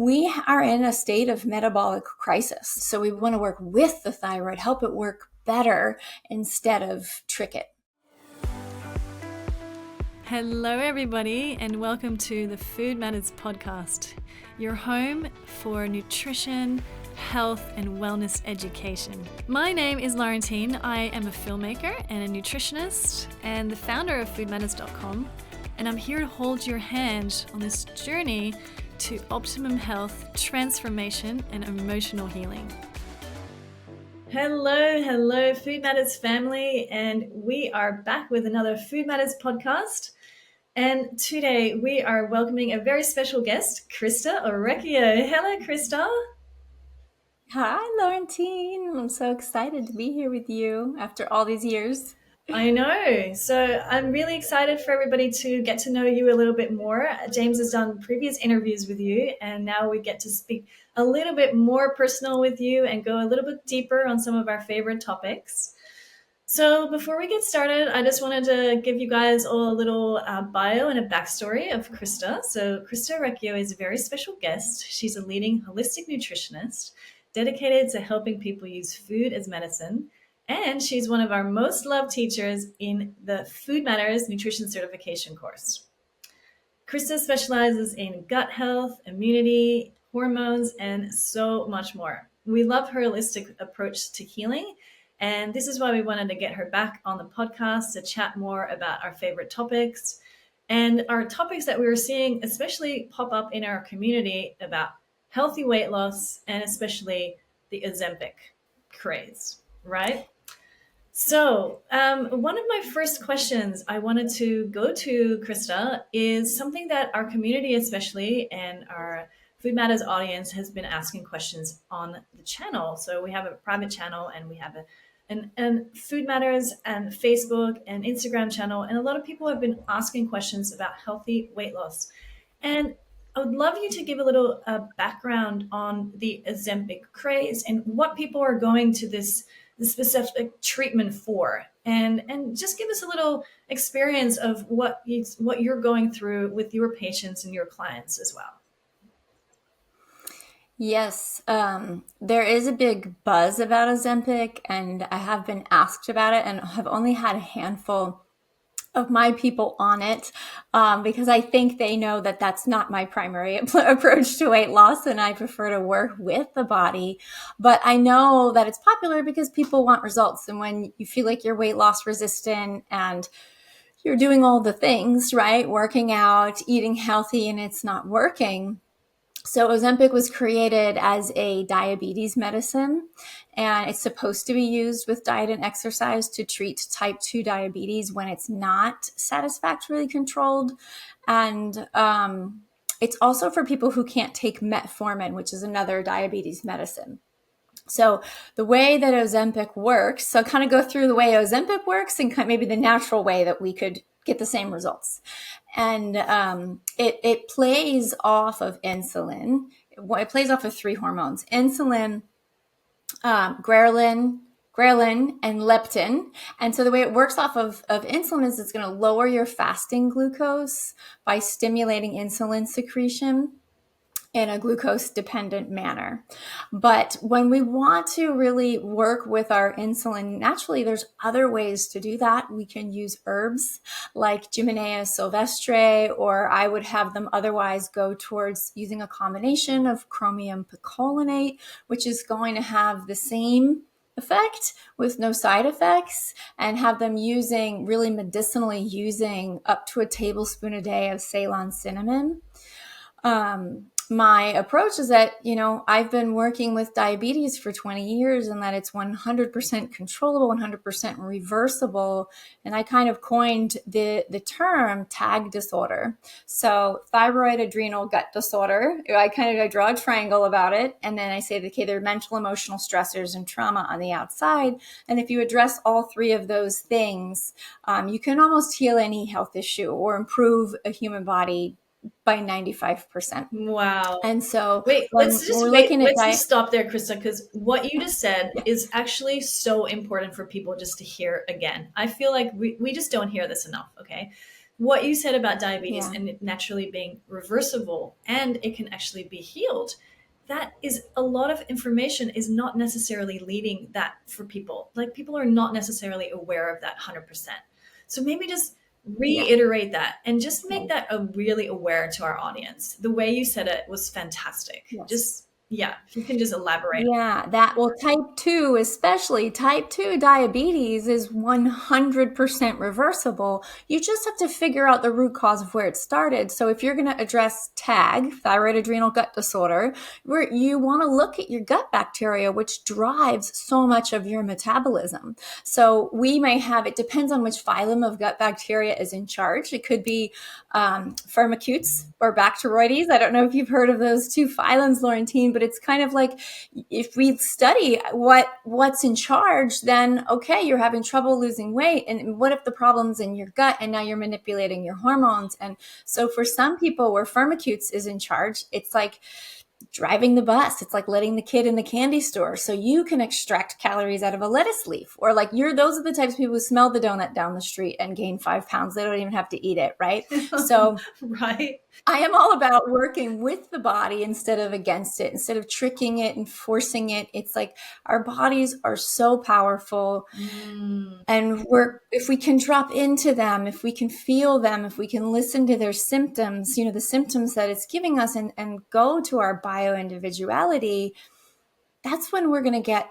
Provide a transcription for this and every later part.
we are in a state of metabolic crisis. So we want to work with the thyroid, help it work better instead of trick it. Hello, everybody, and welcome to the Food Matters podcast, your home for nutrition, health, and wellness education. My name is Laurentine. I am a filmmaker and a nutritionist and the founder of foodmatters.com, and I'm here to hold your hand on this journey to optimum health, transformation, and emotional healing. Hello, Food Matters family, and we are back with another Food Matters podcast. And today we are welcoming a very special guest, Christa Orecchio. Hello, Christa. Hi, Laurentine. I'm so excited to be here with you after all these years. I know. So I'm really excited for everybody to get to know you a little bit more. James has done previous interviews with you, and now we get to speak a little bit more personal with you and go a little bit deeper on some of our favorite topics. So before we get started, I just wanted to give you guys all a little bio and a backstory of Christa. So Christa Orecchio is a very special guest. She's a leading holistic nutritionist dedicated to helping people use food as medicine. And she's one of our most loved teachers in the Food Matters Nutrition Certification course. Christa specializes in gut health, immunity, hormones, and so much more. We love her holistic approach to healing. And this is why we wanted to get her back on the podcast to chat more about our favorite topics and our topics that we were seeing, especially pop up in our community about healthy weight loss and especially the Ozempic craze, right? So one of my first questions I wanted to go to, Christa, is something that our community especially and our Food Matters audience has been asking questions on the channel. So we have a private channel and we have and Food Matters and Facebook and Instagram channel. And a lot of people have been asking questions about healthy weight loss. And I would love you to give a little background on the Ozempic craze and what people are going to this specific treatment for. And just give us a little experience of what you're going through with your patients and your clients as well. Yes, there is a big buzz about Ozempic, and I have been asked about it and have only had a handful of my people on it because I think they know that that's not my primary approach to weight loss, and I prefer to work with the body. But I know that it's popular because people want results. And when you feel like you're weight loss resistant and you're doing all the things, right? Working out, eating healthy, and it's not working. So Ozempic was created as a diabetes medicine, and it's supposed to be used with diet and exercise to treat type 2 diabetes when it's not satisfactorily controlled. And it's also for people who can't take metformin, which is another diabetes medicine. So the way that Ozempic works, so I'll kind of go through the way Ozempic works and maybe the natural way that we could get the same results. And it plays off of insulin. It plays off of three hormones: insulin, ghrelin, and leptin. And so the way it works off of insulin is it's going to lower your fasting glucose by stimulating insulin secretion in a glucose-dependent manner. But when we want to really work with our insulin naturally, there's other ways to do that. We can use herbs like Gyminea sylvestre, or I would have them otherwise go towards using a combination of chromium picolinate, which is going to have the same effect with no side effects, and have them using really medicinally using up to a tablespoon a day of Ceylon cinnamon. My approach is that, I've been working with diabetes for 20 years and that it's 100% controllable, 100% reversible. And I kind of coined the term TAG disorder. So thyroid, adrenal, gut disorder. I draw a triangle about it. And then I say, okay, there are mental, emotional stressors and trauma on the outside. And if you address all three of those things, you can almost heal any health issue or improve a human body by 95%. Wow. And so let's just stop there, Christa, because what you just said is actually so important for people just to hear again. I feel like we just don't hear this enough. Okay. what you said about diabetes Yeah. and it naturally being reversible and it can actually be healed, that is a lot of information is not necessarily leading that for people. Like people are not necessarily aware of that 100%. So maybe just Yeah. reiterate that and just make that a really aware to our audience. The way you said it was fantastic. Yes. Just, yeah, if you can just elaborate. Yeah, that well, type 2, especially type 2 diabetes is 100% reversible. You just have to figure out the root cause of where it started. So if you're going to address TAG, thyroid adrenal gut disorder, where you want to look at your gut bacteria, which drives so much of your metabolism. So we may have, it depends on which phylum of gut bacteria is in charge. It could be Firmicutes or Bacteroides. I don't know if you've heard of those two phylums, Laurentine, but it's kind of like if we study what's in charge, then okay, you're having trouble losing weight. And what if the problem's in your gut and now you're manipulating your hormones? And so for some people where Firmicutes is in charge, it's like driving the bus. It's like letting the kid in the candy store. So you can extract calories out of a lettuce leaf. Or like those are the types of people who smell the donut down the street and gain 5 pounds. They don't even have to eat it, right? So Right. I am all about working with the body instead of against it, instead of tricking it and forcing it. It's like our bodies are so powerful. And if we can drop into them, if we can feel them, if we can listen to their symptoms, the symptoms that it's giving us and go to our bio-individuality, that's when we're going to get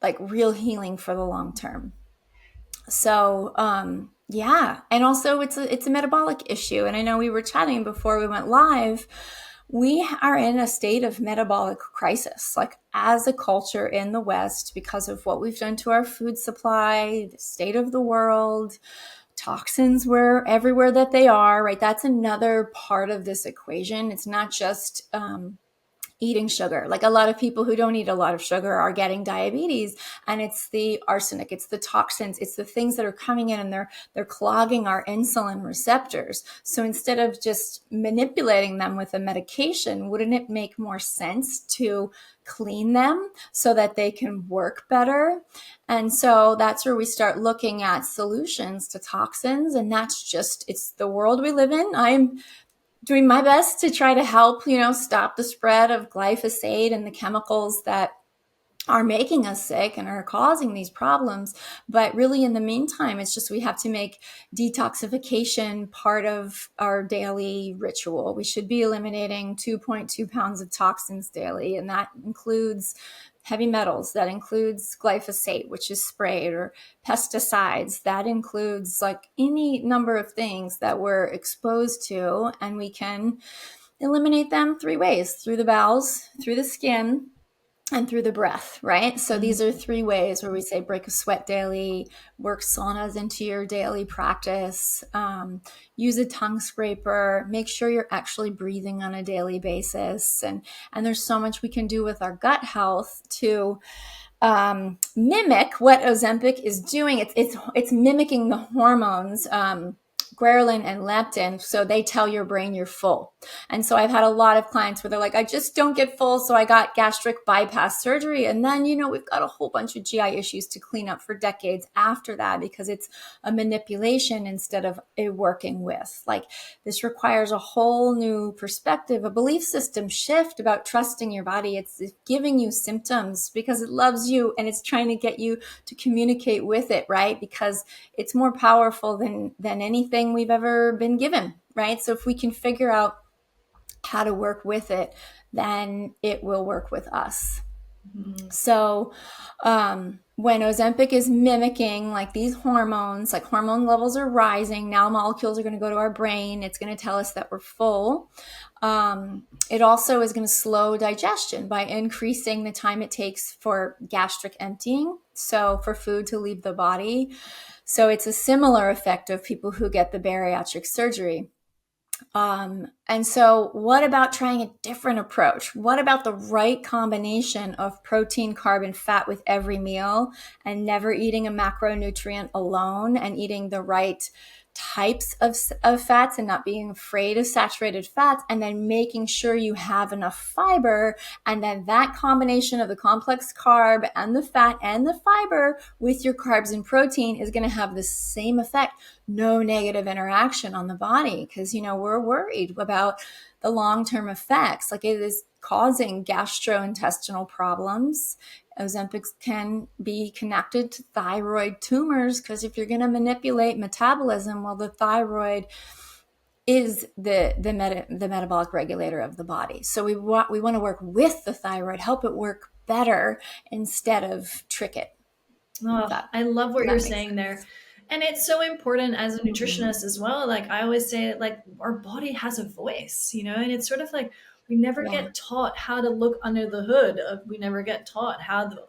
like real healing for the long term. So, yeah. And also it's a metabolic issue. And I know we were chatting before we went live. We are in a state of metabolic crisis, like as a culture in the West, because of what we've done to our food supply, the state of the world, toxins were everywhere that they are, right? That's another part of this equation. It's not just, eating sugar. Like a lot of people who don't eat a lot of sugar are getting diabetes, and it's the arsenic, it's the toxins, it's the things that are coming in and they're clogging our insulin receptors. So instead of just manipulating them with a medication, wouldn't it make more sense to clean them so that they can work better? And so that's where we start looking at solutions to toxins. And it's the world we live in. I'm doing my best to try to help, stop the spread of glyphosate and the chemicals that are making us sick and are causing these problems. But really, in the meantime, it's just we have to make detoxification part of our daily ritual. We should be eliminating 2.2 pounds of toxins daily, and that includes heavy metals, that includes glyphosate, which is sprayed, or pesticides, that includes like any number of things that we're exposed to, and we can eliminate them 3 ways: through the bowels, through the skin, and through the breath, right? So these are 3 ways where we say break a sweat daily, work saunas into your daily practice, use a tongue scraper, make sure you're actually breathing on a daily basis. And there's so much we can do with our gut health to mimic what Ozempic is doing. It's mimicking the hormones, ghrelin and leptin, so they tell your brain you're full. And so I've had a lot of clients where they're like, I just don't get full, so I got gastric bypass surgery. And then, we've got a whole bunch of GI issues to clean up for decades after that, because it's a manipulation instead of a working with. Like, this requires a whole new perspective, a belief system shift about trusting your body. It's giving you symptoms because it loves you and it's trying to get you to communicate with it, right? Because it's more powerful than anything we've ever been given, right? So if we can figure out how to work with it, then it will work with us. So when Ozempic is mimicking like these hormones, like hormone levels are rising, now molecules are going to go to our brain. It's going to tell us that we're full. It also is going to slow digestion by increasing the time it takes for gastric emptying, so for food to leave the body. So it's a similar effect of people who get the bariatric surgery. And so what about trying a different approach? What about the right combination of protein, carb, and fat with every meal, and never eating a macronutrient alone, and eating the right types of fats and not being afraid of saturated fats, and then making sure you have enough fiber. And then that combination of the complex carb and the fat and the fiber with your carbs and protein is going to have the same effect. No negative interaction on the body, because, we're worried about the long-term effects. Like, it is causing gastrointestinal problems. Ozempic can be connected to thyroid tumors, because if you're going to manipulate metabolism, well, the thyroid is the metabolic regulator of the body. So we want to work with the thyroid, help it work better instead of trick it. Oh, I love what you're saying sense there. And it's so important as a Mm-hmm. nutritionist as well. Like I always say, like our body has a voice, and it's sort of like we never Yeah, get taught how to look under the hood. We never get taught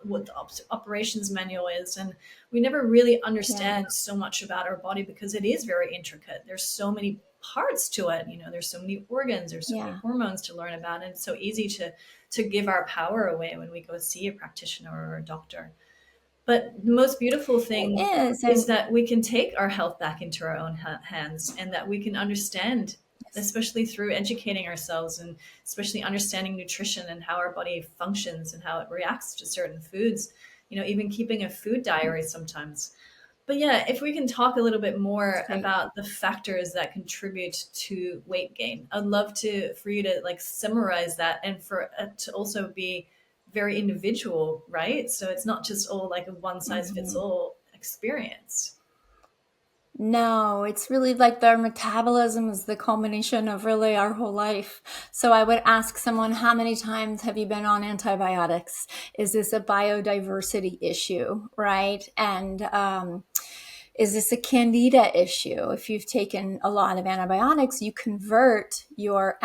what the operations manual is, and we never really yeah, understand so much about our body because it is very intricate. There's so many parts to it. There's so many organs, there's so many yeah. hormones to learn about, and it's so easy to give our power away when we go see a practitioner or a doctor. But the most beautiful It thing is. is And that we can take our health back into our own hands, and that we can understand, yes, especially through educating ourselves and especially understanding nutrition and how our body functions and how it reacts to certain foods, even keeping a food diary sometimes. But yeah, if we can talk a little bit it's more great. about the factors that contribute to weight gain, I'd love for you to like summarize that, and for it to also be very individual, right? So it's not just all like a one size fits Mm-hmm. all experience. No, it's really like their metabolism is the culmination of really our whole life. So I would ask someone, how many times have you been on antibiotics? Is this a biodiversity issue, right? And is this a candida issue? If you've taken a lot of antibiotics, you convert your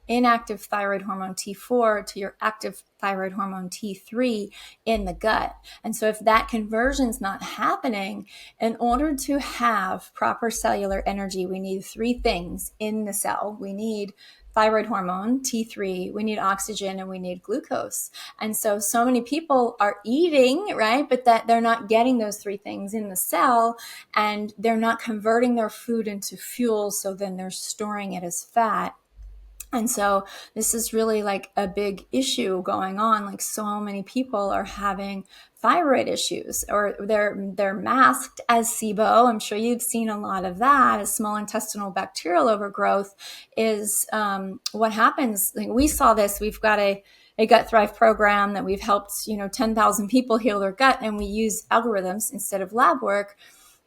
inactive thyroid hormone T4 to your active thyroid hormone T3 in the gut. And so if that conversion's not happening, in order to have proper cellular energy, we need three things in the cell. We need thyroid hormone, T3, we need oxygen, and we need glucose. And so many people are eating, right? But that they're not getting those three things in the cell, and they're not converting their food into fuel. So then they're storing it as fat. And so this is really like a big issue going on. Like, so many people are having thyroid issues, or they're masked as SIBO. I'm sure you've seen a lot of that. As small intestinal bacterial overgrowth is what happens. Like, we saw this. We've got a gut thrive program that we've helped 10,000 people heal their gut, and we use algorithms instead of lab work,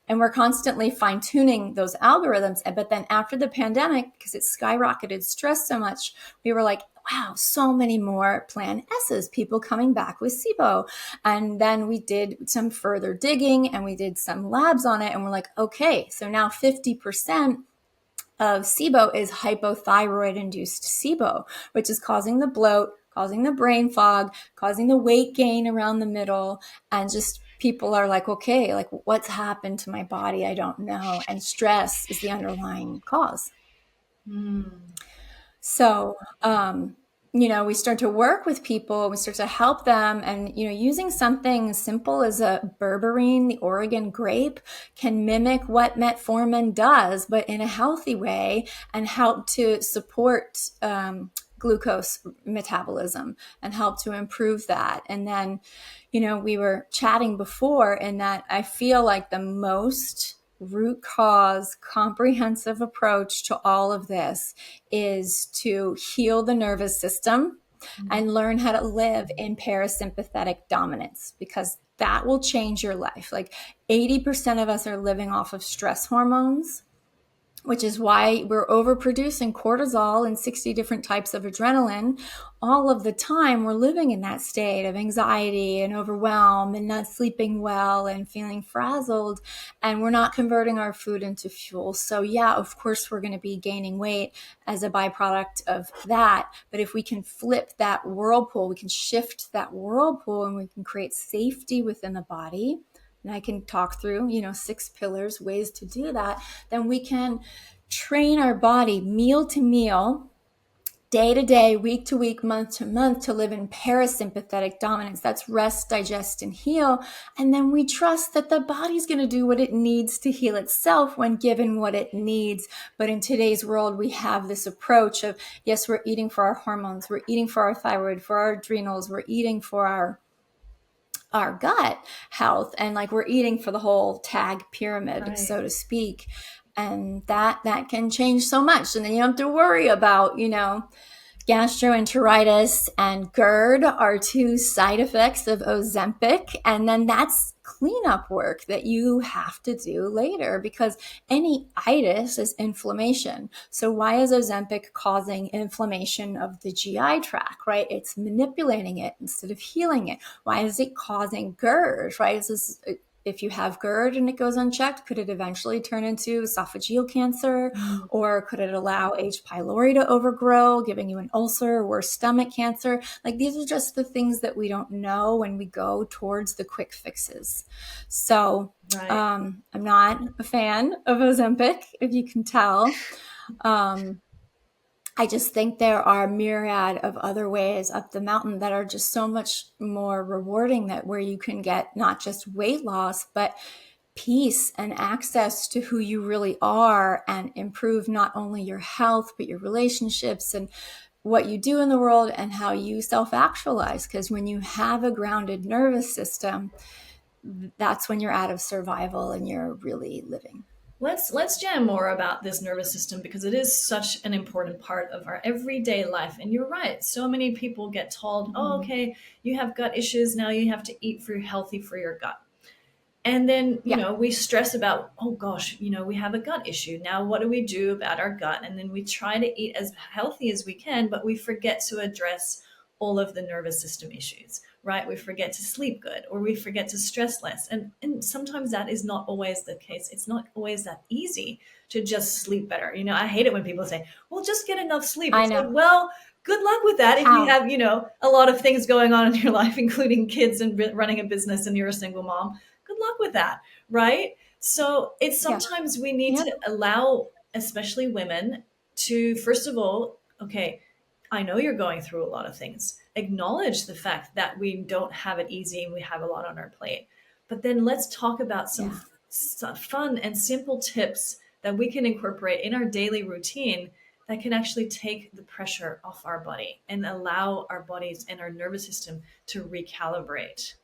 and we're constantly fine tuning those algorithms. But then after the pandemic, because it skyrocketed stress so much, we were like, wow, so many more plan S's, people coming back with SIBO. And then we did some further digging and we did some labs on it. And we're like, okay, so now 50% of SIBO is hypothyroid induced SIBO, which is causing the bloat, causing the brain fog, causing the weight gain around the middle. And just people are like, okay, like, what's happened to my body? I don't know. And stress is the underlying cause. Mm. So, we start to work with people, we start to help them, and, using something as simple as a berberine, the Oregon grape, can mimic what metformin does, but in a healthy way, and help to support glucose metabolism and help to improve that. And then, we were chatting before, in that I feel like the most root cause, comprehensive approach to all of this is to heal the nervous system and learn how to live in parasympathetic dominance, because that will change your life. Like, 80% of us are living off of stress hormones, which is why we're overproducing cortisol and 60 different types of adrenaline all of the time. We're living in that state of anxiety and overwhelm and not sleeping well and feeling frazzled, and we're not converting our food into fuel. So yeah, of course we're going to be gaining weight as a byproduct of that. But if we can flip that whirlpool, we can shift that whirlpool, and we can create safety within the body, and I can talk through, 6 pillars, ways to do that, then we can train our body meal to meal day to day, week to week, month to month to live in parasympathetic dominance. That's rest, digest, and heal. And then we trust that the body's going to do what it needs to heal itself when given what it needs. But in today's world, we have this approach of, yes, we're eating for our hormones, we're eating for our thyroid, for our adrenals, we're eating for our gut health, and like we're eating for the whole tag pyramid, Right. so to speak. And that can change so much. And then you don't have to worry about, gastroenteritis and GERD are two side effects of Ozempic. And then that's cleanup work that you have to do later, because any itis is inflammation. So why is Ozempic causing inflammation of the GI tract, right? It's manipulating it instead of healing it. Why is it causing GERD, right? If you have GERD and it goes unchecked, could it eventually turn into esophageal cancer? Or could it allow H. pylori to overgrow, giving you an ulcer or stomach cancer? Like, these are just the things that we don't know when we go towards the quick fixes. So Right. I'm not a fan of Ozempic, if you can tell. I just think there are myriad of other ways up the mountain that are just so much more rewarding, that where you can get not just weight loss, but peace and access to who you really are, and improve not only your health, but your relationships and what you do in the world and how you self-actualize. Because when you have a grounded nervous system, that's when you're out of survival and you're really living. Let's jam more about this nervous system, because it is such an important part of our everyday life. And you're right. So many people get told, "Oh, okay, you have gut issues. Now you have to eat healthy for your gut." And then, Yeah. we stress about, "Oh gosh, we have a gut issue. Now what do we do about our gut?" And then we try to eat as healthy as we can, but we forget to address all of the nervous system issues, right? We forget to sleep good, or we forget to stress less. And sometimes that is not always the case. It's not always that easy to just sleep better. I hate it when people say, "Well, just get enough sleep." I It's like, know. well, good luck with that if you How? have, a lot of things going on in your life, including kids and running a business, and you're a single mom. Good luck with that, right? So it's Yeah. sometimes we need Yep. to allow, especially women, to, first of all, okay, I know you're going through a lot of things. Acknowledge the fact that we don't have it easy and we have a lot on our plate. But then let's talk about some fun and simple tips that we can incorporate in our daily routine that can actually take the pressure off our body and allow our bodies and our nervous system to recalibrate.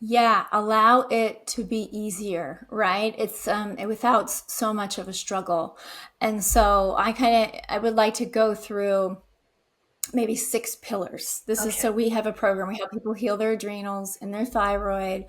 Yeah, allow it to be easier, right? It's without so much of a struggle. And so I would like to go through maybe 6 pillars. Okay. So we have a program. We help people heal their adrenals and their thyroid.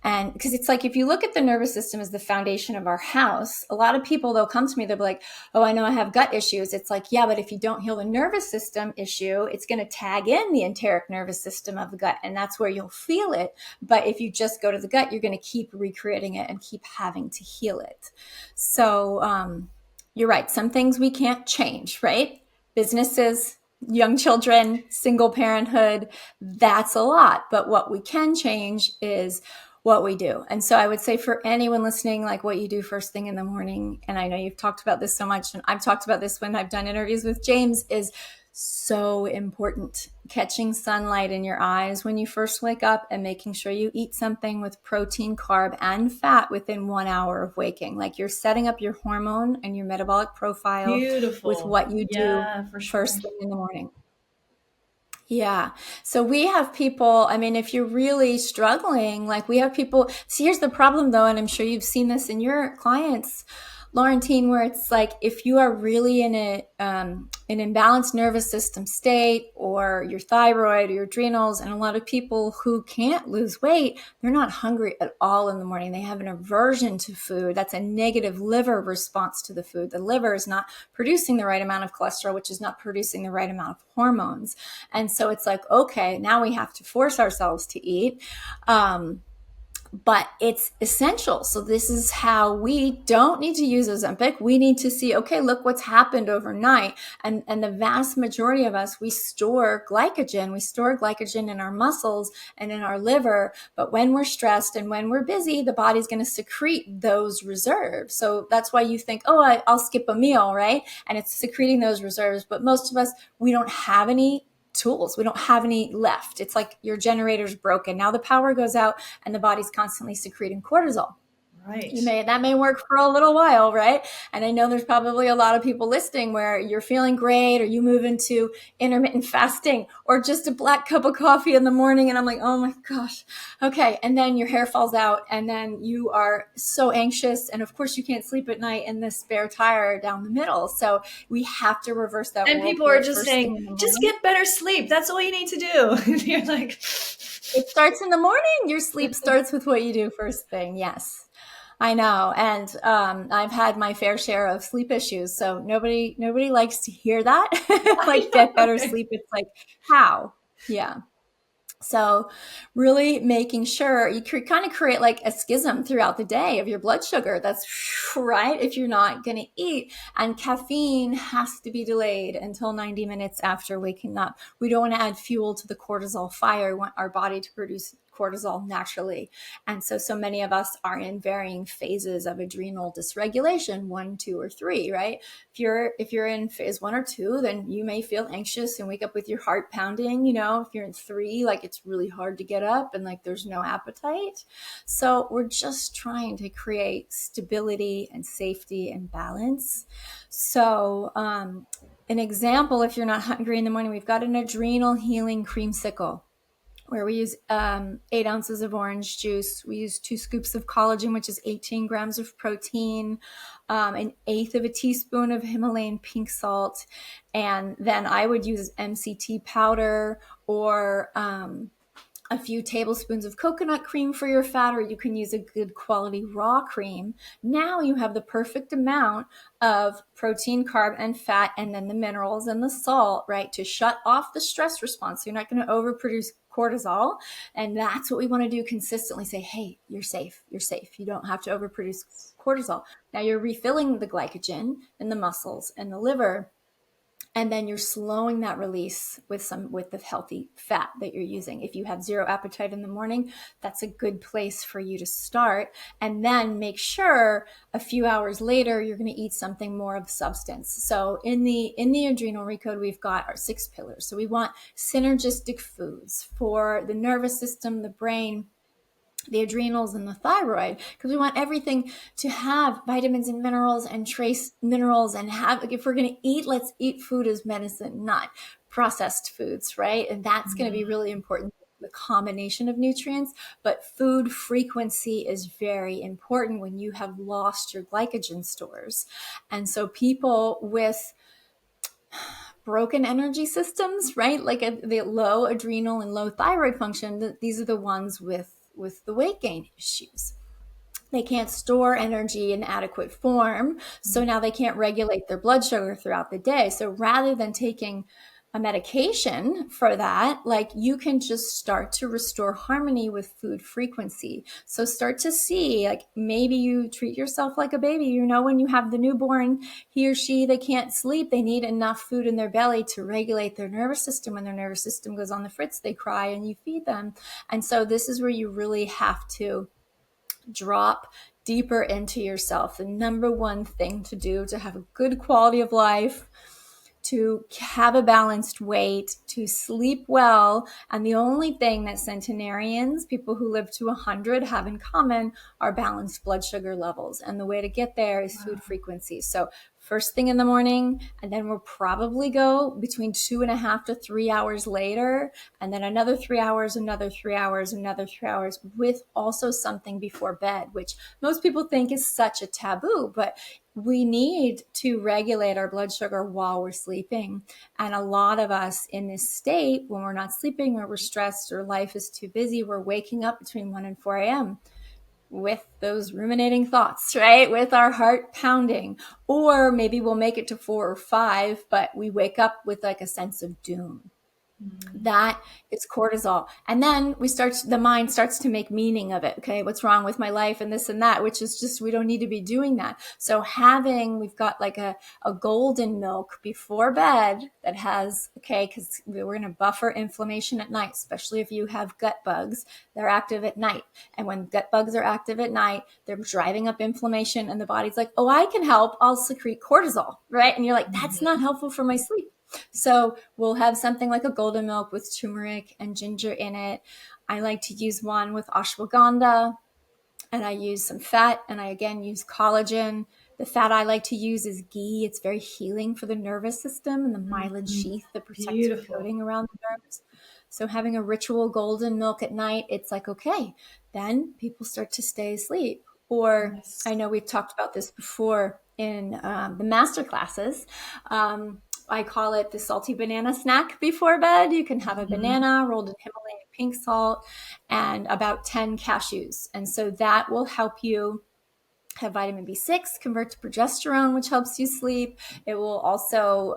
And because it's like, if you look at the nervous system as the foundation of our house, a lot of people, they'll come to me, they'll be like, "Oh, I know I have gut issues." It's like, yeah, but if you don't heal the nervous system issue, it's going to tag in the enteric nervous system of the gut. And that's where you'll feel it. But if you just go to the gut, you're going to keep recreating it and keep having to heal it. So you're right. Some things we can't change, right? Businesses, young children, single parenthood, that's a lot. But what we can change is what we do. And so I would say, for anyone listening, like what you do first thing in the morning, and I know you've talked about this so much, and I've talked about this when I've done interviews with James, is so important. Catching sunlight in your eyes when you first wake up, and making sure you eat something with protein, carb, and fat within 1 hour of waking. Like, you're setting up your hormone and your metabolic profile with Beautiful. what you do Yeah, for sure. first thing in the morning. Yeah. So we have people, I mean, if you're really struggling, like, we have people. See, here's the problem though, and I'm sure you've seen this in your clients, Laurentine, where it's like, if you are really in an imbalanced nervous system state, or your thyroid or your adrenals, and a lot of people who can't lose weight, they're not hungry at all in the morning. They have an aversion to food. That's a negative liver response to the food. The liver is not producing the right amount of cholesterol, which is not producing the right amount of hormones. And so it's like, okay, now we have to force ourselves to eat. but it's essential. So this is how we don't need to use Ozempic. We need to see, okay, look what's happened overnight. And the vast majority of us, we store glycogen. We store glycogen in our muscles and in our liver. But when we're stressed and when we're busy, the body's going to secrete those reserves. So that's why you think, oh, I'll skip a meal, right? And it's secreting those reserves. But most of us, we don't have any tools. We don't have any left. It's like your generator's broken. Now the power goes out and the body's constantly secreting cortisol. Right. That may work for a little while, right? And I know there's probably a lot of people listening where you're feeling great, or you move into intermittent fasting, or just a black cup of coffee in the morning. And I'm like, oh my gosh. Okay. And then your hair falls out, and then you are so anxious. And of course you can't sleep at night, and the spare tire down the middle. So we have to reverse that. And people are just saying, just get better sleep. That's all you need to do. And you're like, it starts in the morning. Your sleep starts with what you do first thing. Yes. I know. And I've had my fair share of sleep issues. So nobody likes to hear that. Like, get better sleep. It's like, how? Yeah. So really making sure you kind of create like a schism throughout the day of your blood sugar. That's right. If you're not going to eat, and caffeine has to be delayed until 90 minutes after waking up. We don't want to add fuel to the cortisol fire. We want our body to produce cortisol naturally. And so many of us are in varying phases of adrenal dysregulation, 1, 2, or 3, right? If you're in phase 1 or 2, then you may feel anxious and wake up with your heart pounding. If you're in 3, like, it's really hard to get up and like there's no appetite. So we're just trying to create stability and safety and balance. So an example, if you're not hungry in the morning, we've got an adrenal healing creamsicle, where we use 8 ounces of orange juice. We use 2 scoops of collagen, which is 18 grams of protein, an eighth of a teaspoon of Himalayan pink salt. And then I would use MCT powder, or a few tablespoons of coconut cream for your fat, or you can use a good quality raw cream. Now you have the perfect amount of protein, carb, and fat, and then the minerals and the salt, right, to shut off the stress response. So you're not going to overproduce cortisol. And that's what we want to do consistently. Say, hey, you're safe. You're safe. You don't have to overproduce cortisol. Now you're refilling the glycogen in the muscles and the liver. And then you're slowing that release with the healthy fat that you're using. If you have zero appetite in the morning, that's a good place for you to start. And then make sure a few hours later, you're going to eat something more of substance. So in the adrenal recode, we've got our 6 pillars. So we want synergistic foods for the nervous system, the brain, the adrenals, and the thyroid, because we want everything to have vitamins and minerals and trace minerals, and if we're going to eat, let's eat food as medicine, not processed foods, right? And that's going to be really important, the combination of nutrients. But food frequency is very important when you have lost your glycogen stores. And so people with broken energy systems, right, like the low adrenal and low thyroid function, these are the ones with the weight gain issues. They can't store energy in adequate form, so now they can't regulate their blood sugar throughout the day. So rather than taking a medication for that, like, you can just start to restore harmony with food frequency. So start to see, like, maybe you treat yourself like a baby. When you have the newborn, he or she, they can't sleep. They need enough food in their belly to regulate their nervous system. When their nervous system goes on the fritz, they cry and you feed them. And so this is where you really have to drop deeper into yourself. The number one thing to do to have a good quality of life, to have a balanced weight, to sleep well. And the only thing that centenarians, people who live to 100, have in common are balanced blood sugar levels. And the way to get there is food frequency. So first thing in the morning, and then we'll probably go between 2.5 to 3 hours later, and then another 3 hours, another 3 hours, another 3 hours, with also something before bed, which most people think is such a taboo, but we need to regulate our blood sugar while we're sleeping. And a lot of us in this state, when we're not sleeping, or we're stressed, or life is too busy, we're waking up between 1 and 4 a.m. with those ruminating thoughts, right? With our heart pounding. Or maybe we'll make it to 4 or 5, but we wake up with like a sense of doom. That is cortisol. And then the mind starts to make meaning of it. Okay, what's wrong with my life and this and that, which is just, we don't need to be doing that. So we've got like a golden milk before bed that has, okay, because we're going to buffer inflammation at night, especially if you have gut bugs. They're active at night. And when gut bugs are active at night, they're driving up inflammation, and the body's like, oh, I can help. I'll secrete cortisol, right? And you're like, that's not helpful for my sleep. So we'll have something like a golden milk with turmeric and ginger in it. I like to use one with ashwagandha, and I use some fat, and I again use collagen. The fat I like to use is ghee. It's very healing for the nervous system and the myelin sheath, the protective Beautiful. coating around the nerves. So having a ritual golden milk at night, it's like, okay, then people start to stay asleep. Or Yes. I know we've talked about this before in the master classes. I call it the salty banana snack before bed. You can have a banana rolled in Himalayan pink salt and about 10 cashews. And so that will help you have vitamin B6, convert to progesterone, which helps you sleep. It will also,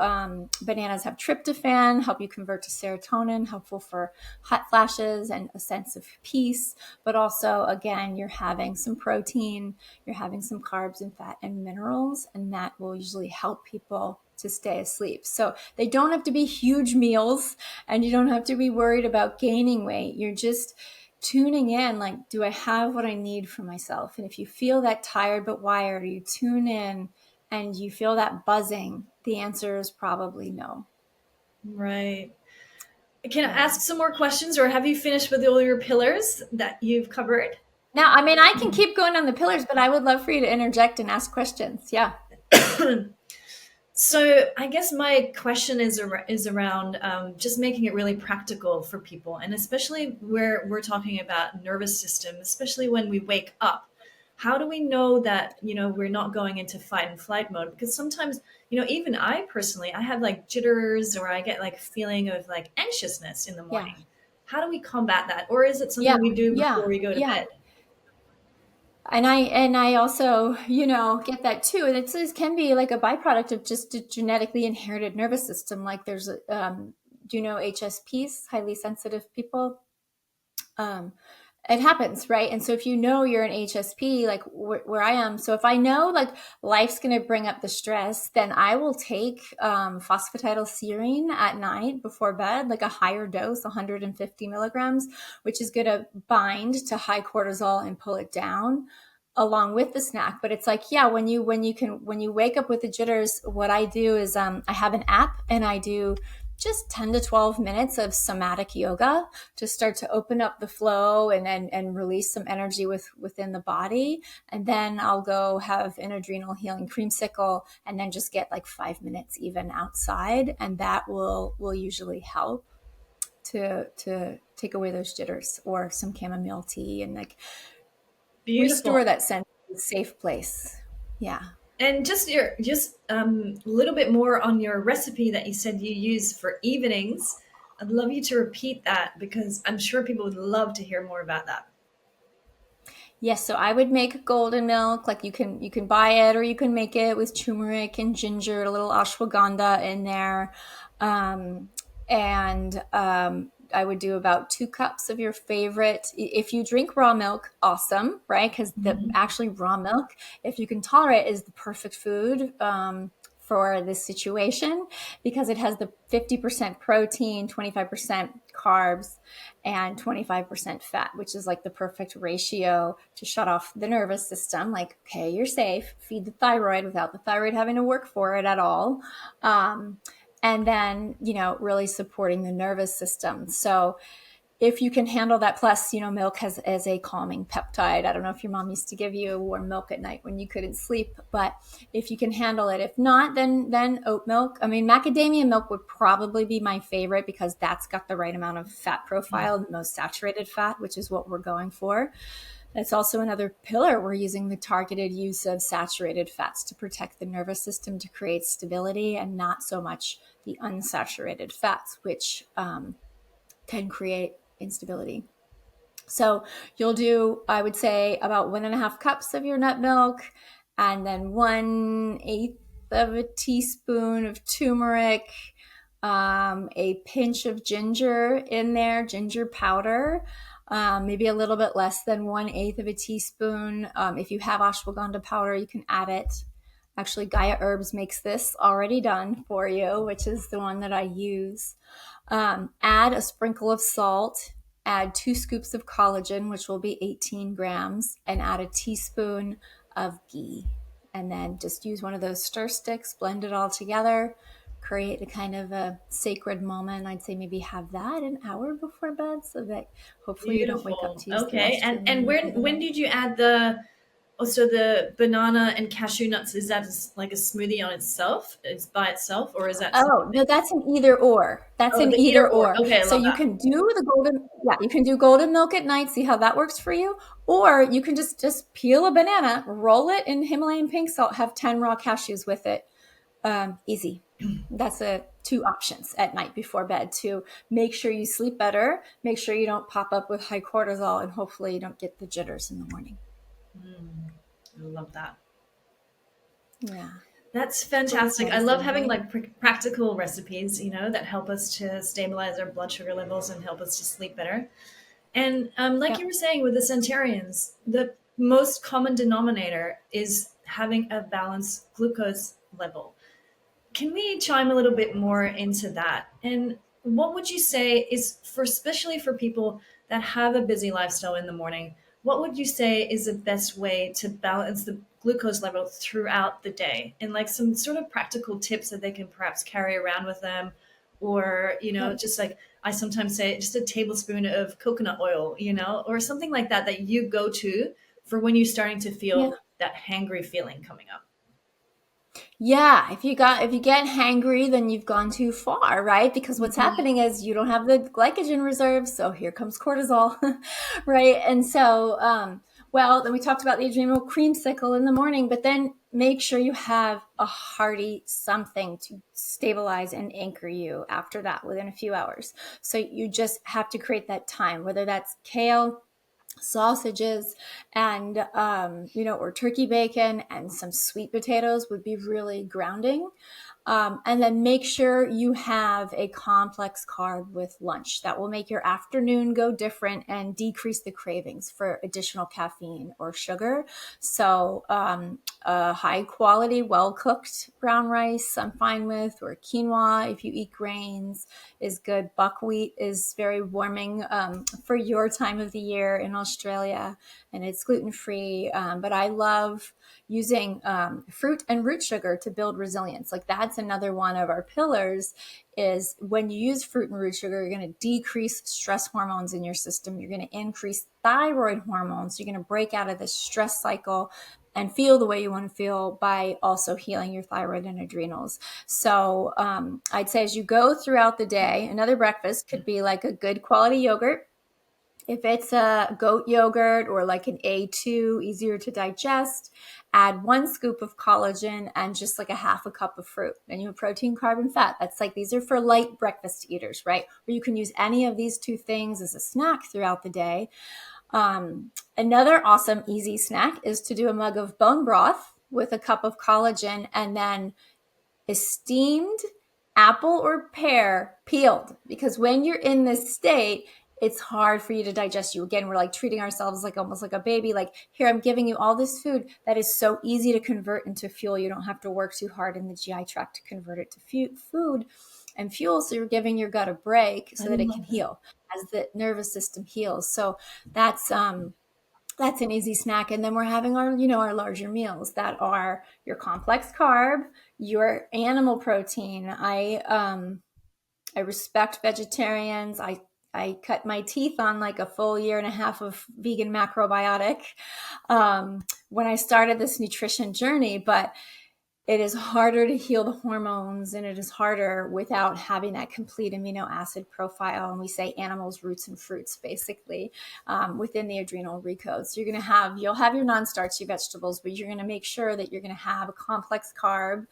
bananas have tryptophan, help you convert to serotonin, helpful for hot flashes and a sense of peace. But also, again, you're having some protein, you're having some carbs and fat and minerals, and that will usually help people to stay asleep. So they don't have to be huge meals, and you don't have to be worried about gaining weight. You're just tuning in, like, do I have what I need for myself? And if you feel that tired but wired, or you tune in and you feel that buzzing, the answer is probably no. Right. Can I Yeah. ask some more questions, or have you finished with all your pillars that you've covered? Now, I mean, I can keep going on the pillars, but I would love for you to interject and ask questions. Yeah. So I guess my question is around just making it really practical for people, and especially where we're talking about nervous system, especially when we wake up. How do we know that we're not going into fight and flight mode? Because sometimes even I personally I have like jitters, or I get like feeling of like anxiousness in the Yeah. morning. How do we combat that, or is it Yeah. something we do Yeah. before we go to Yeah. bed? And I also, get that too. And it can be like a byproduct of just a genetically inherited nervous system. Like there's do you know HSPs, highly sensitive people? Um, it happens, right? And so if you know you're an HSP, like where I am, so if I know like life's going to bring up the stress, then I will take phosphatidylserine at night before bed, like a higher dose, 150 milligrams, which is going to bind to high cortisol and pull it down along with the snack. But it's like, yeah, when you wake up with the jitters, what I do is I have an app, and I do just 10 to 12 minutes of somatic yoga to start to open up the flow and release some energy within the body. And then I'll go have an adrenal healing creamsicle, and then just get like 5 minutes even outside. And that will usually help to take away those jitters, or some chamomile tea, and like restore Beautiful. that sense of safe place. Yeah. And just a little bit more on your recipe that you said you use for evenings. I'd love you to repeat that, because I'm sure people would love to hear more about that. Yes, so I would make golden milk. Like you can buy it, or you can make it with turmeric and ginger, a little ashwagandha in there. And I would do about 2 cups of your favorite. If you drink raw milk, awesome, right? Because the Mhm. actually raw milk, if you can tolerate, is the perfect food for this situation, because it has the 50% protein, 25% carbs, and 25% fat, which is like the perfect ratio to shut off the nervous system. Like, okay, you're safe, feed the thyroid without the thyroid having to work for it at all. Um, and then, really supporting the nervous system. So if you can handle that, plus, milk has as a calming peptide. I don't know if your mom used to give you warm milk at night when you couldn't sleep, but if you can handle it, if not, then oat milk. I mean, macadamia milk would probably be my favorite, because that's got the right amount of fat profile, the most saturated fat, which is what we're going for. That's also another pillar. We're using the targeted use of saturated fats to protect the nervous system, to create stability, and not so much the unsaturated fats, which can create instability. So you'll do, I would say, about 1.5 cups of your nut milk, and then 1/8 of a teaspoon of turmeric, a pinch of ginger in there, ginger powder, maybe a little bit less than 1/8 of a teaspoon. If you have ashwagandha powder, you can add it. Actually, Gaia Herbs makes this already done for you, which is the one that I use. Add a sprinkle of salt, add 2 scoops of collagen, which will be 18 grams, and add a teaspoon of ghee. And then just use one of those stir sticks, blend it all together, create a kind of a sacred moment. I'd say maybe have that an hour before bed so that hopefully you don't wake up Beautiful. to use the Okay. restroom in And the when evening. did you add the also the banana and cashew nuts? Is that like a smoothie on itself? It's by itself, or is that something Oh, that no, that's an either or. That's oh an the either either or. or. Okay, I So love you that. can do the golden, yeah, you can do golden milk at night, see how that works for you. Or you can just peel a banana, roll it in Himalayan pink salt, have 10 raw cashews with it. Easy. That's a 2 options at night before bed to make sure you sleep better, make sure you don't pop up with high cortisol, and hopefully you don't get the jitters in the morning. I love that. Yeah. That's Plant fantastic. I love medicine, having right? like practical recipes, that help us to stabilize our blood sugar levels and help us to sleep better. And like you Yep. were saying with the centurions, the most common denominator is having a balanced glucose level. Can we chime a little bit more into that? And what would you say is for, especially for people that have a busy lifestyle in the morning, what would you say is the best way to balance the glucose level throughout the day? And like some sort of practical tips that they can perhaps carry around with them, or, Yep. just like I sometimes say, just a tablespoon of coconut oil, or something like that that you go to for when you're starting to Yeah. feel that hangry feeling coming up. Yeah, if you get hangry, then you've gone too far, right? Because what's happening is you don't have the glycogen reserves, so here comes cortisol, right? And so, well, then we talked about the adrenal creamsicle in the morning, but then make sure you have a hearty something to stabilize and anchor you after that within a few hours. So you just have to create that time, whether that's kale, sausages, and or turkey bacon and some sweet potatoes would be really grounding. And then make sure you have a complex carb with lunch. That will make your afternoon go different and decrease the cravings for additional caffeine or sugar. So, high quality, well cooked brown rice, I'm fine with, or quinoa if you eat grains is good. Buckwheat is very warming for your time of the year in Australia, and it's gluten free. But I love using fruit and root sugar to build resilience. Like that's another one of our pillars is when you use fruit and root sugar, you're going to decrease stress hormones in your system. You're going to increase thyroid hormones. You're going to break out of this stress cycle and feel the way you want to feel by also healing your thyroid and adrenals. So I'd say as you go throughout the day, another breakfast could be like a good quality yogurt. If it's a goat yogurt or like an A2, easier to digest, add 1 scoop of collagen and just like a half a cup of fruit. And you have protein, carb, and fat. That's like these are for light breakfast eaters, right? Or you can use any of these 2 things as a snack throughout the day. Another awesome, easy snack is to do a mug of bone broth with a cup of collagen and then a steamed apple or pear peeled. Because when you're in this state, it's hard for you to digest. You again, we're like treating ourselves like almost like a baby. Like, here, I'm giving you all this food that is so easy to convert into fuel. You don't have to work too hard in the GI tract to convert it to food and fuel. So you're giving your gut a break I so that it can love that. heal as the nervous system heals. So that's that's an easy snack. And then we're having our larger meals that are your complex carb, your animal protein. I respect vegetarians. I cut my teeth on like a full year and a half of vegan macrobiotic when I started this nutrition journey, but it is harder to heal the hormones and it is harder without having that complete amino acid profile. And we say animals, roots, and fruits basically within the adrenal recode. So you'll have your non-starchy vegetables, but you're going to make sure that you're going to have a complex carb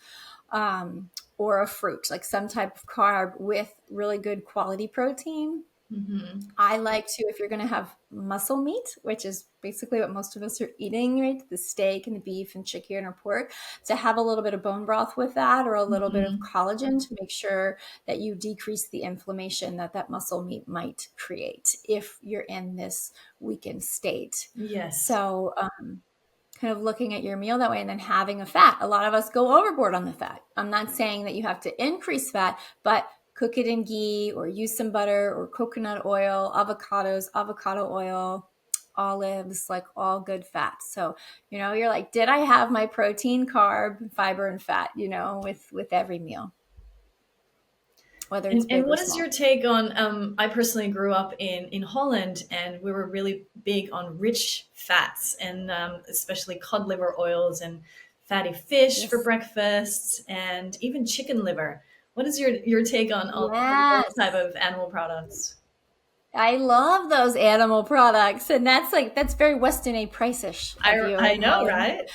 or a fruit, like some type of carb with really good quality protein. Hmm. I like to, if you're going to have muscle meat, which is basically what most of us are eating, right? The steak and the beef and chicken or pork, to have a little bit of bone broth with that, or a little bit of Hmm. collagen to make sure that you decrease the inflammation that that muscle meat might create if you're in this weakened state. Yes. So, kind of looking at your meal that way and then having a fat. A lot of us go overboard on the fat. I'm not saying that you have to increase fat, but cook it in ghee or use some butter or coconut oil, avocados, avocado oil, olives, like all good fats. So, you're like, did I have my protein, carb, fiber, and fat, with every meal, whether it's And big or what is your small? take on? I personally grew up in Holland, and we were really big on rich fats, and especially cod liver oils and fatty fish for Yes. breakfast, and even chicken liver. What is your take on those type Yes. of animal products? I love those animal products. And that's very Weston A. Price-ish of you, I know, hey. right?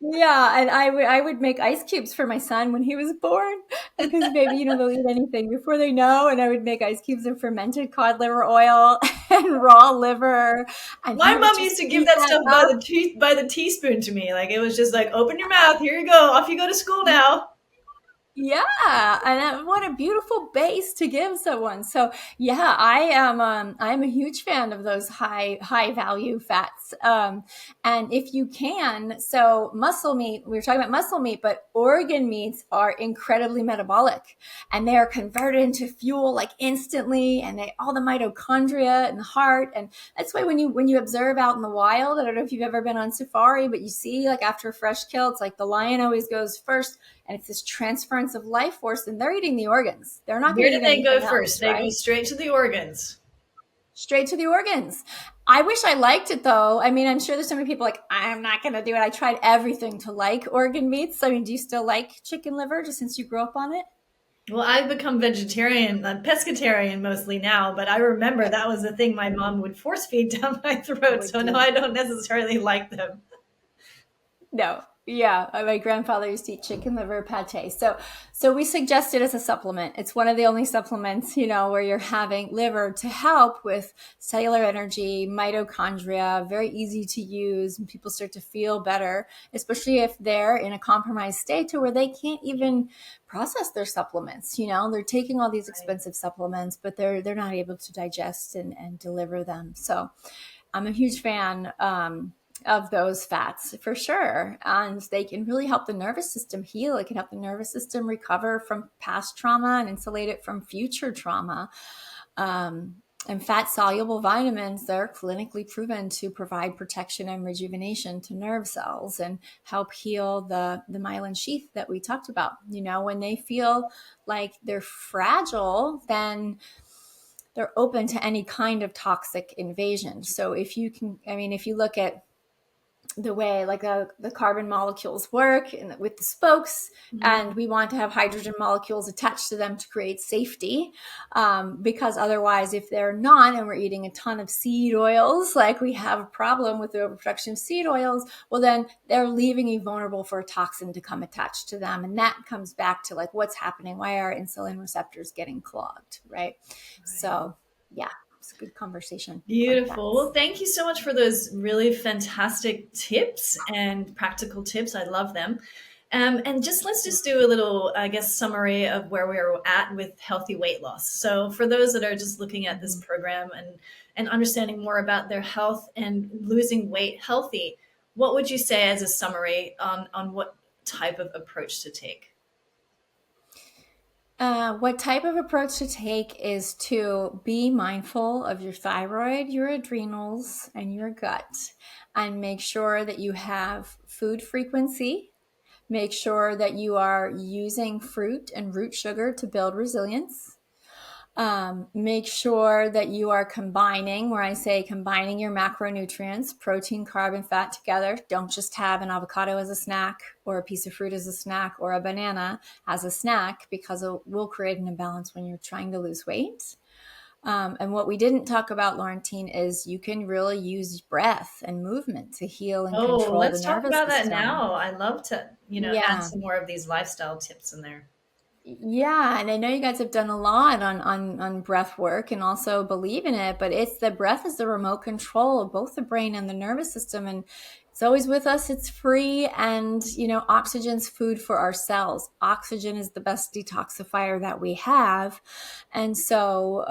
Yeah, and I would make ice cubes for my son when he was born because maybe they'll eat anything before they know, and I would make ice cubes of fermented cod liver oil and raw liver, and My he would mom just used to give eat that that stuff up. by the teaspoon to me. Like it was just like, open your mouth, here you go, off you go to school now. Yeah, and what a beautiful base to give someone. So yeah, I'm a huge fan of those high value fats. And if you can, so muscle meat, we were talking about muscle meat, but organ meats are incredibly metabolic, and they are converted into fuel like instantly, and they all the mitochondria and the heart, and that's why when you observe out in the wild, I don't know if you've ever been on safari, but you see like after a fresh kill, it's like the lion always goes first, and it's this transference of life force, and they're eating the organs. They're not Where going to do eat they go anything first? else, They go right? straight to the organs. Straight to the organs. I wish I liked it though. I mean, I'm sure there's so many people like, I'm not going to do it. I tried everything to like organ meats. I mean, do you still like chicken liver just since you grew up on it? Well, I've become vegetarian, pescatarian mostly now, but I remember that was the thing my mom would force feed down my throat. Would So no, do. I don't necessarily like them. No. Yeah, my grandfather used to eat chicken liver pate. So we suggest it as a supplement. It's one of the only supplements, where you're having liver to help with cellular energy, mitochondria, very easy to use, and people start to feel better, especially if they're in a compromised state to where they can't even process their supplements. They're taking all these Right. expensive supplements, but they're not able to digest and deliver them. So I'm a huge fan of those fats for sure. And they can really help the nervous system heal. It can help the nervous system recover from past trauma and insulate it from future trauma. Um, and fat soluble vitamins, they're clinically proven to provide protection and rejuvenation to nerve cells and help heal the myelin sheath that we talked about. When they feel like they're fragile, then they're open to any kind of toxic invasion. So if you look at the way like the carbon molecules work with the spokes, Mhm. and we want to have hydrogen molecules attached to them to create safety, because otherwise if they're not, and we're eating a ton of seed oils, like we have a problem with the overproduction of seed oils, well then they're leaving you vulnerable for a toxin to come attached to them, and that comes back to like what's happening, why are insulin receptors getting clogged, right? Right. So yeah, it's a good conversation on Beautiful. Well, fats. thank you so much for those really fantastic tips and practical tips. I love them. And just let's just do a little, I guess, summary of where we're at with healthy weight loss. So, for those that are just looking at this Mhm. program and understanding more about their health and losing weight healthy, what would you say as a summary on what type of approach to take? What type of approach to take is to be mindful of your thyroid, your adrenals, and your gut, and make sure that you have food frequency. Make sure that you are using fruit and root sugar to build resilience. Make sure that you are combining, where I say combining your macronutrients, protein, carb, and fat together. Don't just have an avocado as a snack or a piece of fruit as a snack or a banana as a snack, because it will create an imbalance when you're trying to lose weight. And what we didn't talk about, Laurentine, is you can really use breath and movement to heal and Oh, control the let's talk nervous about that system. now. I love to, add Yeah. some more of these lifestyle tips in there. Yeah, and I know you guys have done a lot on breath work and also believe in it, but it's the breath is the remote control of both the brain and the nervous system, and it's always with us. It's free, and oxygen's food for our cells. Oxygen is the best detoxifier that we have, and so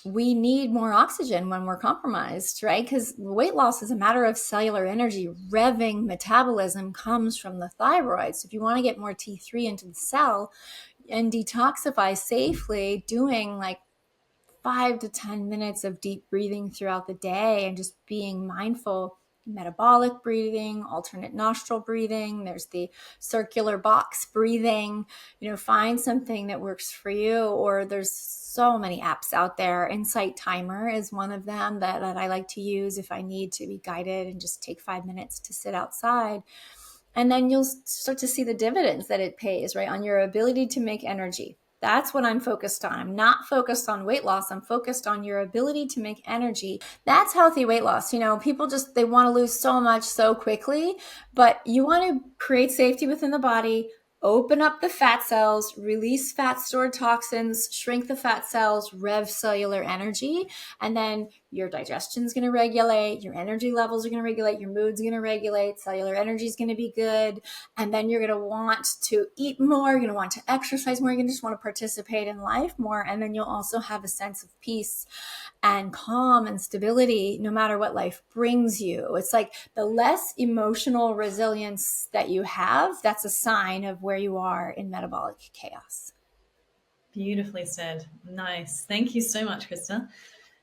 we need more oxygen when we're compromised, right? Because weight loss is a matter of cellular energy. Revving metabolism comes from the thyroid. So if you want to get more T3 into the cell and detoxify safely, doing like 5 to 10 minutes of deep breathing throughout the day and just being mindful. Metabolic breathing, alternate nostril breathing, there's the circular box breathing. Find something that works for you, or there's so many apps out there. Insight Timer is one of them that I like to use if I need to be guided and just take 5 minutes to sit outside. And then you'll start to see the dividends that it pays, right, on your ability to make energy. That's what I'm focused on. I'm not focused on weight loss. I'm focused on your ability to make energy. That's healthy weight loss. People they want to lose so much so quickly, but you want to create safety within the body, open up the fat cells, release fat stored toxins, shrink the fat cells, rev cellular energy, and then your digestion is going to regulate, your energy levels are going to regulate, your mood's going to regulate, cellular energy is going to be good, and then you're going to want to eat more, you're going to want to exercise more, you're going to just want to participate in life more, and then you'll also have a sense of peace and calm and stability no matter what life brings you. It's like the less emotional resilience that you have, that's a sign of where you are in metabolic chaos. Beautifully said. Nice. Thank you so much, Christa.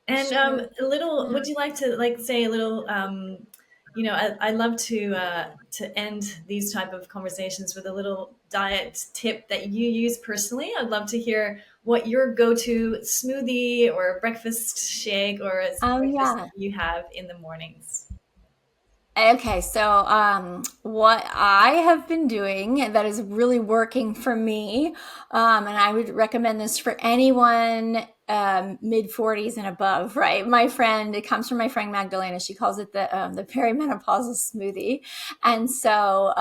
And Sure. a little, Yeah. would you like to like say a little, I love to end these type of conversations with a little diet tip that you use personally. I'd love to hear what your go-to smoothie or breakfast shake or breakfast Yeah. you have in the mornings. Okay, so what I have been doing that is really working for me, and I would recommend this for anyone mid 40s and above, right? It comes from my friend Magdalena. She calls it the perimenopausal smoothie, and so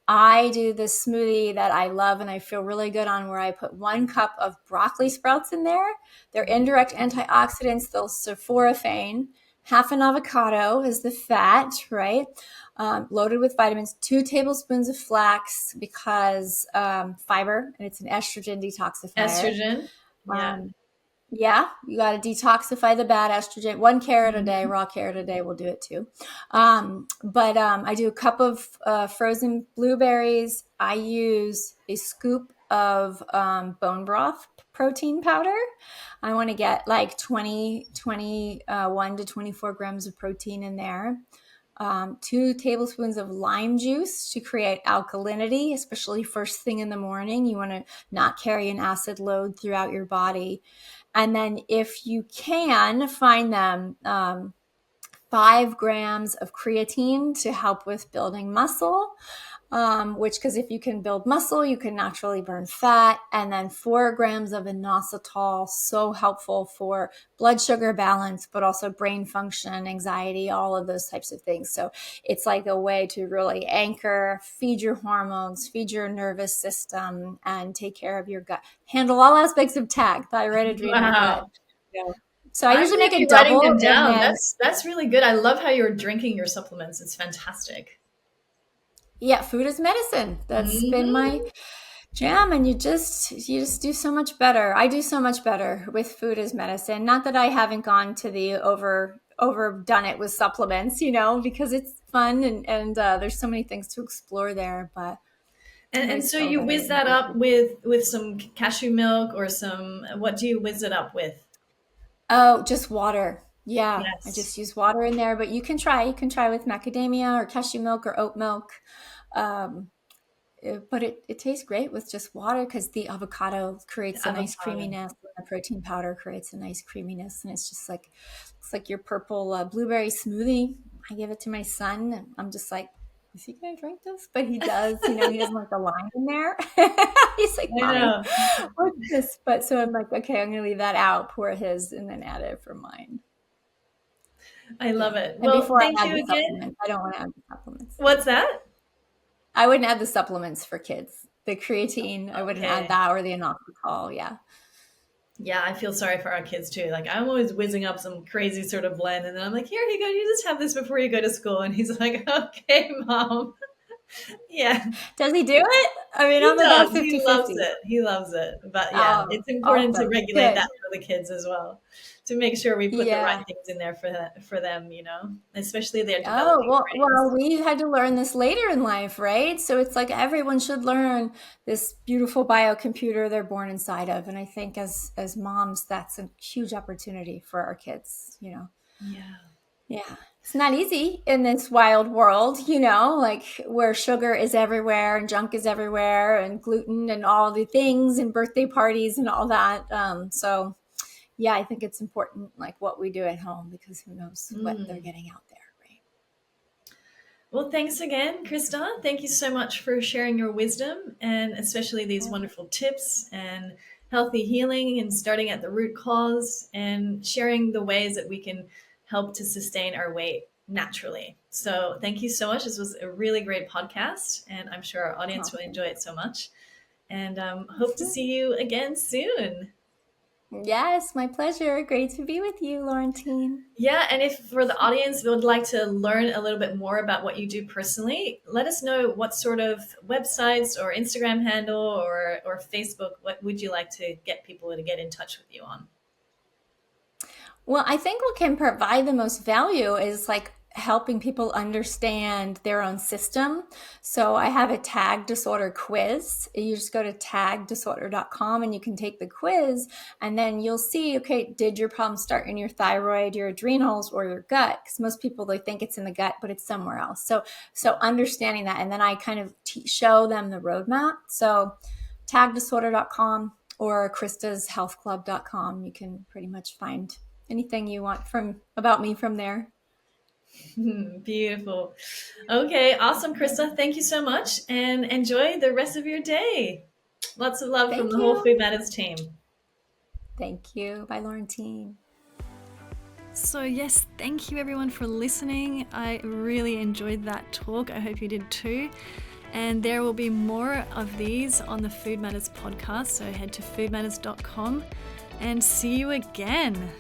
I do this smoothie that I love and I feel really good on, where I put 1 cup of broccoli sprouts in there. They're indirect antioxidants. They'll sulforaphane. Half an avocado is the fat, right? Loaded with vitamins, 2 tablespoons of flax because fiber, and it's an estrogen detoxifier. Estrogen. Yeah. Um, yeah, you got to detoxify the bad estrogen. 1 carrot a day, Mhm. raw carrot a day will do it too. But I do a cup of frozen blueberries. I use a scoop of bone broth protein powder. I want to get like 21 to 24 grams of protein in there. 2 tablespoons of lime juice to create alkalinity, especially first thing in the morning. You want to not carry an acid load throughout your body. And then if you can find them, 5 grams of creatine to help with building muscle, because if you can build muscle, you can naturally burn fat. And then 4 grams of inositol, so helpful for blood sugar balance, but also brain function, anxiety, all of those types of things. So it's like a way to really anchor, feed your hormones, feed your nervous system, and take care of your gut. Handle all aspects of TAG, thyroid, adrenal, gut. Wow. Yeah. So I I'm usually going make to be it writing double, them and down. then That's really good. I love how you're drinking your supplements. It's fantastic. yeah, food is medicine. That's been my Hmm. jam, and you just do so much better. I do so much better with food as medicine. Not that I haven't gone to the overdone it with supplements, because it's fun, and there's so many things to explore there, but I And always so feel you that whiz I that do up food. with some cashew milk or some, what do you whiz it up with? Oh, just water. Yeah, I Yes. just use water in there, but you can try with macadamia or cashew milk or oat milk. Um, but it tastes great with just water because the avocado The creates a nice avocado. creaminess, and the protein powder creates a nice creaminess, and it's just like it's like your purple blueberry smoothie. I give it to my son, and I'm just like, is he gonna drink this? But he does. He doesn't like the lime in there. He's like, I mommy, know. what's this? But so I'm like, okay, I'm gonna leave that out, pour his, and then add it for mine. I love Yeah, it. and Well, before thank I add you the again. supplements, I don't want to add the supplements. What's that? I wouldn't add the supplements for kids. the creatine. I wouldn't add Okay. that or the inositol. Yeah. Yeah, I feel sorry for our kids too. Like I'm always whizzing up some crazy sort of blend, and then I'm like, "Here you go. You just have this before you go to school." And he's like, "Okay, mom." Yeah, Does he do it? I mean, he I'm does. about He loves 50-50. it. He loves it. But yeah, Oh, it's important to awesome. regulate Good. that for the kids as well, to make sure we put the right Yeah. things in there for them. Especially their Oh, developing well, brains. we had to learn this later in life, right? So it's like everyone should learn this beautiful biocomputer they're born inside of. And I think as moms, that's a huge opportunity for our kids, you know. Yeah. Yeah. It's not easy in this wild world, you know, like where sugar is everywhere and junk is everywhere and gluten and all the things and birthday parties and all that. So yeah, I think it's important like what we do at home because who knows what they're Mm. getting out there, right? Well, thanks again, Krista. Thank you so much for sharing your wisdom and especially these wonderful tips and healthy healing and starting at the root cause and sharing the ways that we can help to sustain our weight naturally. So, thank you so much. This was a really great podcast, and I'm sure our audience will Awesome. enjoy it so much. And hope to see you again soon. Yes, my pleasure. Great to be with you, Laurentine. Yeah, and if for the audience would like to learn a little bit more about what you do personally, let us know what sort of websites or Instagram handle or Facebook, what would you like to get people to get in touch with you on? Well, I think what can provide the most value is like helping people understand their own system. So I have a tag disorder quiz. You just go to tagdisorder.com and you can take the quiz and then you'll see, okay, did your problem start in your thyroid, your adrenals, or your gut? Because most people, they think it's in the gut, but it's somewhere else. So understanding that, and then I kind of show them the roadmap. So tagdisorder.com or christashealthclub.com, you can pretty much find anything you want from about me from there. Beautiful. Okay, awesome, Krista. Thank you so much and enjoy the rest of your day. Lots of love from Thank the whole you. Food Matters team. Thank you. Bye, Laurentine. So, yes, thank you everyone for listening. I really enjoyed that talk. I hope you did too. And there will be more of these on the Food Matters podcast. So, head to foodmatters.com and see you again.